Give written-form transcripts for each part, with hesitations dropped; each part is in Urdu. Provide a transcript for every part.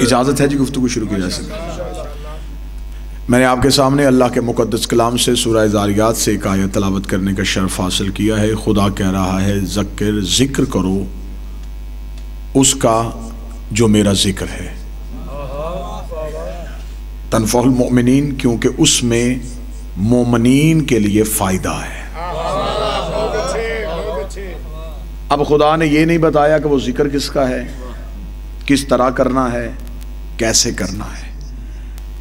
اجازت ہے جی گفتگو شروع کی جا سکے؟ میں نے آپ کے سامنے اللہ کے مقدس کلام سے سورہ ذاریات سے ایک آیت تلاوت کرنے کا شرف حاصل کیا ہے۔ خدا کہہ رہا ہے ذکر کرو اس کا جو میرا ذکر ہے، تنفع المؤمنین، کیونکہ اس میں مومنین کے لیے فائدہ ہے۔ اب خدا نے یہ نہیں بتایا کہ وہ ذکر کس کا ہے، کس طرح کرنا ہے، کیسے کرنا ہے،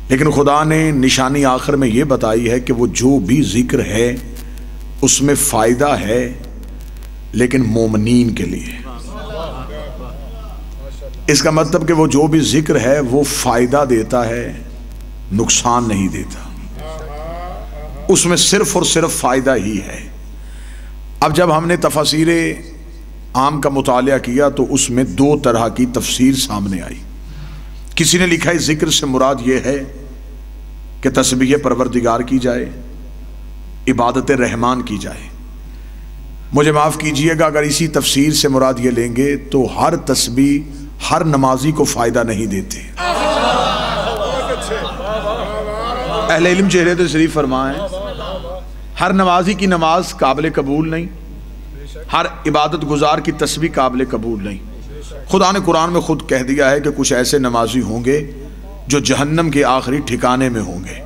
لیکن خدا نے نشانی آخر میں یہ بتائی ہے کہ وہ جو بھی ذکر ہے اس میں فائدہ ہے، لیکن مومنین کے لیے۔ اس کا مطلب کہ وہ جو بھی ذکر ہے وہ فائدہ دیتا ہے، نقصان نہیں دیتا، اس میں صرف اور صرف فائدہ ہی ہے۔ اب جب ہم نے تفاسیر عام کا مطالعہ کیا تو اس میں دو طرح کی تفسیر سامنے آئی۔ کسی نے لکھا ہے ذکر سے مراد یہ ہے کہ تسبیح پروردگار کی جائے، عبادت رحمان کی جائے۔ مجھے معاف کیجئے گا اگر اسی تفسیر سے مراد یہ لیں گے تو ہر تسبیح ہر نمازی کو فائدہ نہیں دیتے۔ اہل علم چہرے تشریف فرمائیں، ہر نمازی کی نماز قابل قبول نہیں، ہر عبادت گزار کی تسبیح قابل قبول نہیں۔ خدا نے قرآن میں خود کہہ دیا ہے کہ کچھ ایسے نمازی ہوں گے جو جہنم کے آخری ٹھکانے میں ہوں گے۔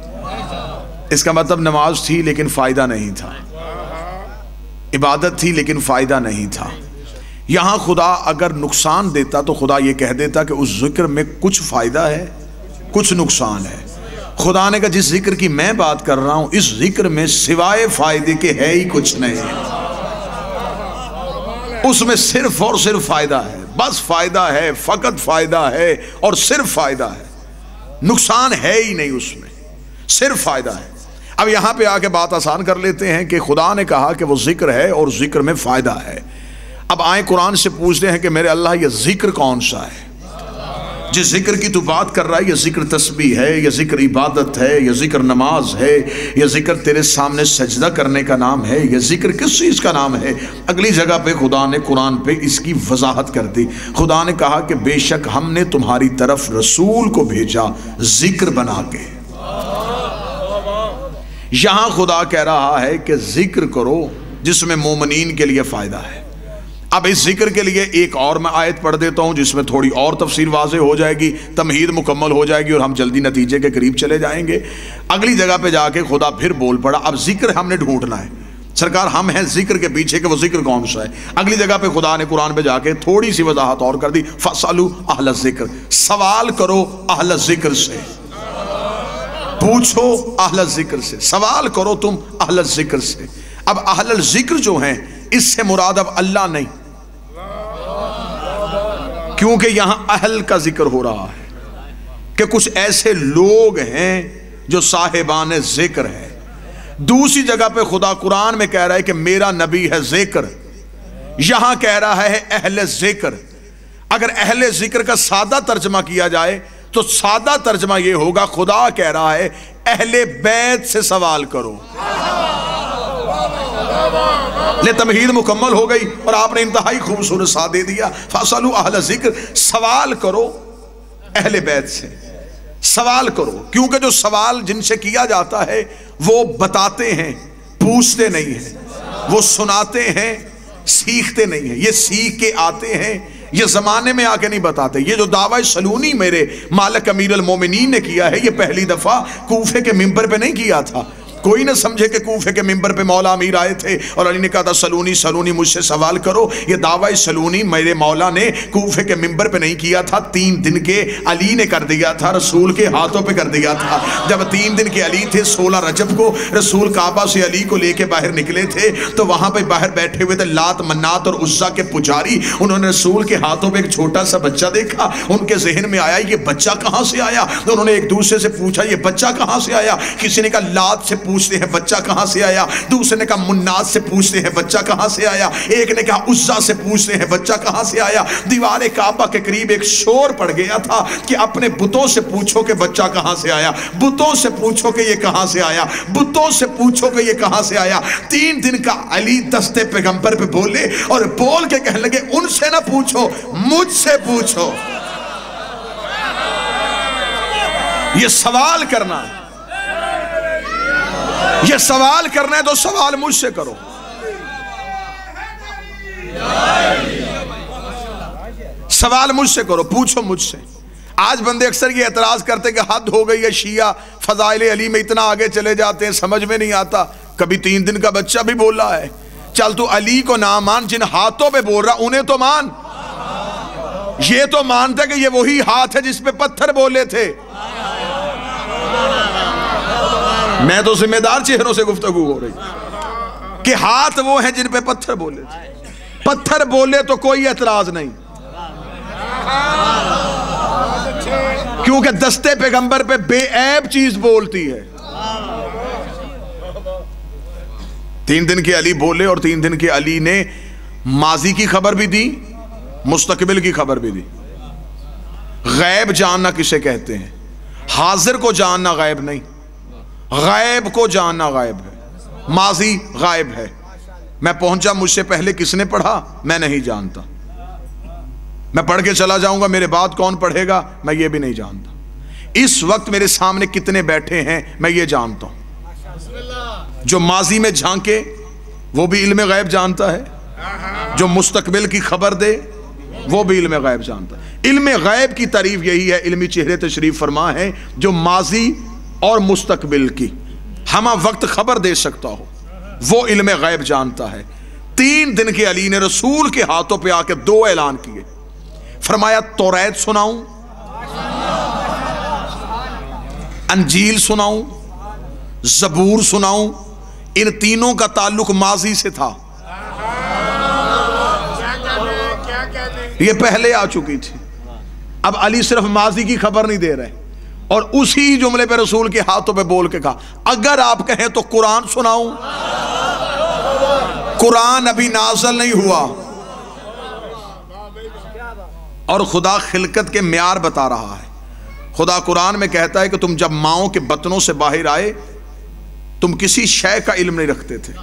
اس کا مطلب نماز تھی لیکن فائدہ نہیں تھا، عبادت تھی لیکن فائدہ نہیں تھا۔ یہاں خدا اگر نقصان دیتا تو خدا یہ کہہ دیتا کہ اس ذکر میں کچھ فائدہ ہے، کچھ نقصان ہے۔ خدا نے کہا جس ذکر کی میں بات کر رہا ہوں اس ذکر میں سوائے فائدے کے ہے ہی کچھ نہیں، اس میں صرف اور صرف فائدہ ہے، بس فائدہ ہے، فقط فائدہ ہے اور صرف فائدہ ہے، نقصان ہے ہی نہیں، اس میں صرف فائدہ ہے۔ اب یہاں پہ آ کے بات آسان کر لیتے ہیں کہ خدا نے کہا کہ وہ ذکر ہے اور ذکر میں فائدہ ہے۔ اب آئیں قرآن سے پوچھتے ہیں کہ میرے اللہ یہ ذکر کون سا ہے؟ جس ذکر کی تو بات کر رہا ہے، یہ ذکر تسبیح ہے، یہ ذکر عبادت ہے، یہ ذکر نماز ہے، یہ ذکر تیرے سامنے سجدہ کرنے کا نام ہے، یہ ذکر کس چیز کا نام ہے؟ اگلی جگہ پہ خدا نے قرآن پہ اس کی وضاحت کر دی۔ خدا نے کہا کہ بے شک ہم نے تمہاری طرف رسول کو بھیجا ذکر بنا کے۔ یہاں خدا کہہ رہا ہے کہ ذکر کرو جس میں مومنین کے لیے فائدہ ہے۔ اب اس ذکر کے لیے ایک اور میں آیت پڑھ دیتا ہوں جس میں تھوڑی اور تفسیر واضح ہو جائے گی، تمہید مکمل ہو جائے گی اور ہم جلدی نتیجے کے قریب چلے جائیں گے۔ اگلی جگہ پہ جا کے خدا پھر بول پڑا، اب ذکر ہم نے ڈھونڈنا ہے، سرکار ہم ہیں ذکر کے پیچھے کہ وہ ذکر کون سا ہے۔ اگلی جگہ پہ خدا نے قرآن پہ جا کے تھوڑی سی وضاحت اور کر دی، فَاسْأَلُوا أَهْلَ الذِّكْرِ، سوال کرو اہل ذکر سے، پوچھو اہل ذکر سے، سوال کرو تم اہل ذکر سے۔ اب اہل ذکر جو ہیں اس سے مراد اب اللہ نہیں، کیونکہ یہاں اہل کا ذکر ہو رہا ہے کہ کچھ ایسے لوگ ہیں جو صاحبان ذکر ہیں۔ دوسری جگہ پہ خدا قرآن میں کہہ رہا ہے کہ میرا نبی ہے ذکر، یہاں کہہ رہا ہے اہل ذکر۔ اگر اہل ذکر کا سادہ ترجمہ کیا جائے تو سادہ ترجمہ یہ ہوگا، خدا کہہ رہا ہے اہل بیت سے سوال کرو۔ لے تمہید مکمل ہو گئی اور آپ نے انتہائی خوبصورت سا دے دیا، فَاسْأَلُوا أَهْلَ الذِّكْرِ، سوال کرو اہل بیت سے، سوال کرو، کیونکہ جو سوال جن سے کیا جاتا ہے وہ بتاتے ہیں، پوچھتے نہیں ہیں، وہ سناتے ہیں، سیکھتے نہیں ہیں، یہ سیکھ کے آتے ہیں، یہ زمانے میں آ کے نہیں بتاتے۔ یہ جو دعویٰ سلونی میرے مالک امیر المومنین نے کیا ہے، یہ پہلی دفعہ کوفے کے ممبر پہ نہیں کیا تھا۔ کوئی نہ سمجھے کہ کوفے کے ممبر پہ مولا امیر آئے تھے اور علی نے کہا تھا سلونی سلونی مجھ سے سوال کرو۔ یہ دعویٰ سلونی میرے مولا نے کوفے کے ممبر پہ نہیں کیا تھا، 3 دن کے علی نے کر دیا تھا، رسول کے ہاتھوں پہ کر دیا تھا۔ جب 3 دن کے علی تھے، 16 رجب کو رسول کعبہ سے علی کو لے کے باہر نکلے تھے تو وہاں پہ باہر بیٹھے ہوئے تھے لات منات اور عزا کے پجاری۔ انہوں نے رسول کے ہاتھوں پہ ایک چھوٹا سا بچہ دیکھا، ان کے ذہن میں آیا یہ بچہ کہاں سے آیا؟ انہوں نے ایک دوسرے سے پوچھا یہ بچہ کہاں سے آیا؟ کسی نے کہا لات سے پوچھتے ہیں بچہ کہاں سے آیا، دوسرے نے کہا منات سے پوچھتے ہیں بچہ کہاں سے آیا، ایک نے کہا عزا سے پوچھتے ہیں بچہ کہاں سے آیا۔ دیوار کعبہ کے قریب ایک شور پڑ گیا تھا کہ اپنے بتوں سے پوچھو کہ بچہ کہاں سے آیا، بتوں سے پوچھو کہ یہ کہاں سے آیا، بتوں سے پوچھو کہ یہ کہاں سے آیا۔ 3 دن کا علی دستے پیغمبر پہ بولے اور بول کے کہنے لگے ان سے نہ پوچھو، مجھ سے پوچھو۔ یہ سوال کرنا ہے، یہ سوال کرنا ہے تو سوال مجھ سے کرو. سوال مجھ سے کرو، پوچھو مجھ سے. آج بندے اکثر یہ اعتراض کرتے کہ حد ہو گئی ہے، شیعہ فضائل علی میں اتنا آگے چلے جاتے ہیں، سمجھ میں نہیں آتا. کبھی 3 دن کا بچہ بھی بولا ہے، چل تو علی کو نہ مان، جن ہاتھوں پہ بول رہا انہیں تو مان. یہ تو مانتا کہ یہ وہی ہاتھ ہے جس پہ پتھر بولے تھے. میں تو ذمہ دار چہروں سے گفتگو ہو رہی کہ ہاتھ وہ ہیں جن پہ پتھر بولے تھے. پتھر بولے تو کوئی اعتراض نہیں، کیونکہ دستے پیغمبر پہ بے عیب چیز بولتی ہے. 3 دن کے علی بولے اور 3 دن کے علی نے ماضی کی خبر بھی دی، مستقبل کی خبر بھی دی. غیب جاننا کسے کہتے ہیں؟ حاضر کو جاننا غیب نہیں، غیب کو جاننا غیب ہے. ماضی غائب ہے، میں پہنچا، مجھ سے پہلے کس نے پڑھا میں نہیں جانتا. میں پڑھ کے چلا جاؤں گا، میرے بعد کون پڑھے گا میں یہ بھی نہیں جانتا. اس وقت میرے سامنے کتنے بیٹھے ہیں میں یہ جانتا ہوں. جو ماضی میں جھانکے وہ بھی علم غیب جانتا ہے، جو مستقبل کی خبر دے وہ بھی علم غیب جانتا ہے. علم غیب کی تعریف یہی ہے، علمی چہرے تشریف فرما ہے جو ماضی اور مستقبل کی ہمہ وقت خبر دے سکتا ہو، وہ علم غیب جانتا ہے. 3 دن کے علی نے رسول کے ہاتھوں پہ آ کے 2 اعلان کیے. فرمایا توریت سناؤں، انجیل سناؤں، زبور سناؤں. ان تینوں کا تعلق ماضی سے تھا، یہ پہلے آ چکی تھی. اب علی صرف ماضی کی خبر نہیں دے رہے، اور اسی جملے پہ رسول کے ہاتھوں پہ بول کے کہا اگر آپ کہیں تو قرآن سناؤں. قرآن ابھی نازل نہیں ہوا، اور خدا خلقت کے معیار بتا رہا ہے. خدا قرآن میں کہتا ہے کہ تم جب ماؤں کے بطنوں سے باہر آئے تم کسی شے کا علم نہیں رکھتے تھے.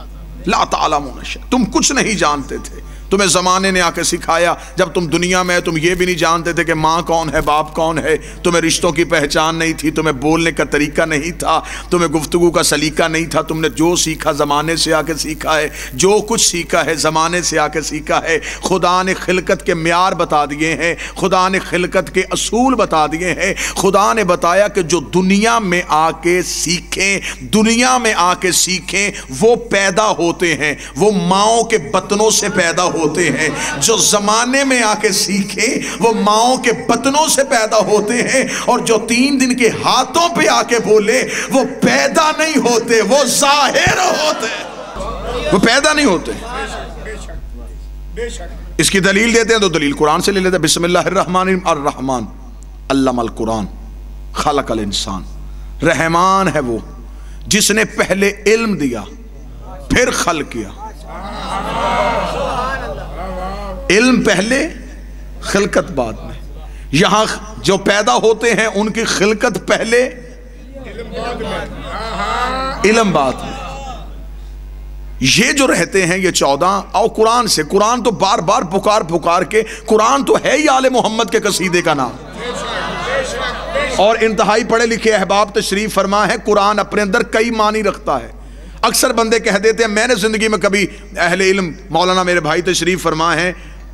لا تعلمون شیئا، تم کچھ نہیں جانتے تھے. تمہیں زمانے نے آ کے سکھایا. جب تم دنیا میں تم یہ بھی نہیں جانتے تھے کہ ماں کون ہے، باپ کون ہے. تمہیں رشتوں کی پہچان نہیں تھی، تمہیں بولنے کا طریقہ نہیں تھا، تمہیں گفتگو کا سلیقہ نہیں تھا. تم نے جو سیکھا زمانے سے آ کے سیکھا ہے، جو کچھ سیکھا ہے زمانے سے آ کے سیکھا ہے. خدا نے خلقت کے معیار بتا دیے ہیں، خدا نے خلقت کے اصول بتا دیے ہیں. خدا نے بتایا کہ جو دنیا میں آ کے سیکھیں، دنیا میں آ کے سیکھیں وہ پیدا ہوتے ہیں، وہ ماؤں کے بطنوں سے پیدا ہوتے ہیں. جو زمانے میں آ کے سیکھیں وہ ماؤں کے بطنوں سے پیدا ہوتے ہیں. اور جو 3 دن کے ہاتھوں پہ آ کے بولے وہ پیدا نہیں ہوتے، وہ ظاہر ہوتے، وہ پیدا نہیں ہوتے. اس کی دلیل دیتے ہیں تو دلیل قرآن سے لے لیتے ہیں. بسم اللہ الرحمن الرحمن علم القرآن خلق الانسان. رحمان ہے وہ جس نے پہلے علم دیا پھر خلق کیا. علم پہلے خلقت بعد میں. یہاں جو پیدا ہوتے ہیں ان کی خلقت پہلے علم بعد میں. یہ جو رہتے ہیں یہ 14 اور قرآن سے، قرآن تو بار بار پکار کے، قرآن تو ہے ہی آل محمد کے قصیدے کا نام. اور انتہائی پڑھے لکھے احباب تشریف فرما ہے، قرآن اپنے اندر کئی معنی رکھتا ہے. اکثر بندے کہہ دیتے ہیں، میں نے زندگی میں کبھی اہل علم مولانا میرے بھائی تشریف فرما ہے،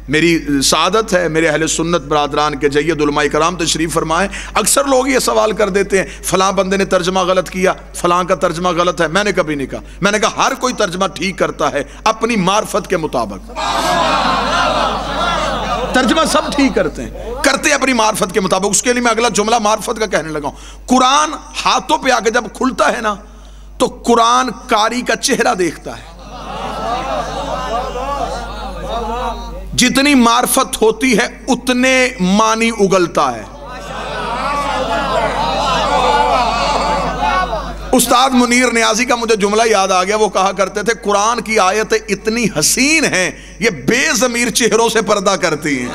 میری سعادت ہے میرے اہل سنت برادران کے جید علماء کرام تشریف فرمائے. اکثر لوگ یہ سوال کر دیتے ہیں فلاں بندے نے ترجمہ غلط کیا، فلاں کا ترجمہ غلط ہے. میں نے کبھی نہیں کہا. میں نے کہا ہر کوئی ترجمہ ٹھیک کرتا ہے اپنی معرفت کے مطابق. ترجمہ سب ٹھیک کرتے ہیں اپنی معرفت کے مطابق. اس کے لیے میں اگلا جملہ معرفت کا کہنے لگا ہوں. قرآن ہاتھوں پہ آ کے جب کھلتا ہے نا تو قرآن قاری کا چہرہ دیکھتا ہے. جتنی معرفت ہوتی ہے اتنے معنی اگلتا ہے. استاد منیر نیازی کا مجھے جملہ یاد آ گیا. وہ کہا کرتے تھے قرآن کی آیتیں اتنی حسین ہیں یہ بے ضمیر چہروں سے پردہ کرتی ہیں.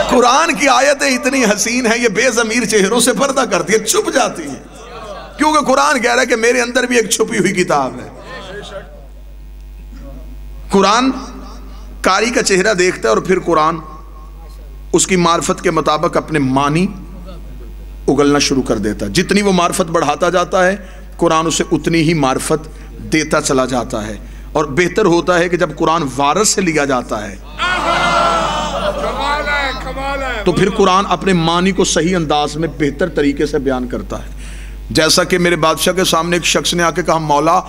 قرآن کی آیتیں اتنی حسین ہیں یہ بے ضمیر چہروں سے پردہ کرتی ہیں، چھپ جاتی ہیں. کیونکہ قرآن کہہ رہا ہے کہ میرے اندر بھی ایک چھپی ہوئی کتاب ہے. قرآن قاری کا چہرہ دیکھتا ہے اور پھر قرآن اس کی معرفت کے مطابق اپنے معنی اگلنا شروع کر دیتا ہے. جتنی وہ معرفت بڑھاتا جاتا ہے قرآن اسے اتنی ہی معرفت دیتا چلا جاتا ہے. اور بہتر ہوتا ہے کہ جب قرآن وارث سے لیا جاتا ہے تو پھر قرآن اپنے معنی کو صحیح انداز میں بہتر طریقے سے بیان کرتا ہے. جیسا کہ میرے بادشاہ کے سامنے ایک شخص نے آ کے کہا مولا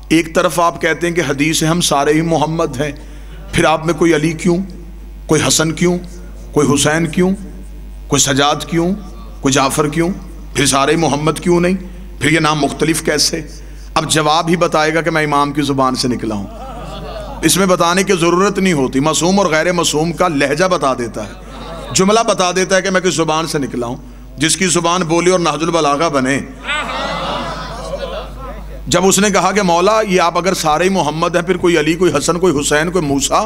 ایک طرف آپ کہتے ہیں کہ حدیث ہے ہم سارے ہی محمد ہیں، پھر آپ میں کوئی علی کیوں، کوئی حسن کیوں، کوئی حسین کیوں، کوئی سجاد کیوں، کوئی جعفر کیوں، پھر سارے محمد کیوں نہیں، پھر یہ نام مختلف کیسے؟ اب جواب ہی بتائے گا کہ میں امام کی زبان سے نکلا ہوں. اس میں بتانے کی ضرورت نہیں ہوتی. معصوم اور غیر معصوم کا لہجہ بتا دیتا ہے، جملہ بتا دیتا ہے کہ میں کس زبان سے نکلا ہوں. جس کی زبان بولی اور نہج البلاغہ بنے. جب اس نے کہا کہ مولا یہ آپ اگر سارے محمد ہیں، پھر کوئی علی، کوئی حسن، کوئی حسین، کوئی موسیٰ،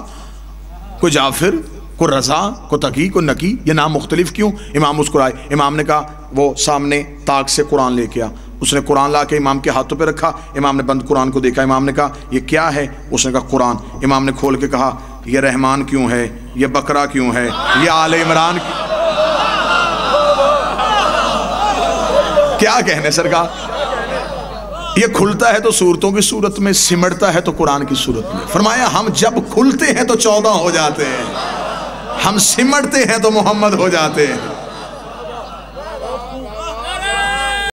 کوئی جعفر، کوئی رضا، کوئی تقی، کوئی نقی، یہ نام مختلف کیوں؟ امام مسکرائے. امام نے کہا وہ سامنے طاق سے قرآن لے کے آ. اس نے قرآن لا کے امام کے ہاتھوں پہ رکھا. امام نے بند قرآن کو دیکھا. امام نے کہا یہ کیا ہے؟ اس نے کہا قرآن. امام نے کھول کے کہا یہ رحمان کیوں ہے، یہ بقرہ کیوں ہے، یہ آل عمران کیا کہنے سرکار. یہ کھلتا ہے تو صورتوں کی صورت میں، سمٹتا ہے تو قرآن کی صورت میں. فرمایا ہم جب کھلتے ہیں تو 14 ہو جاتے ہیں، ہم سمٹتے ہیں تو محمد ہو جاتے ہیں.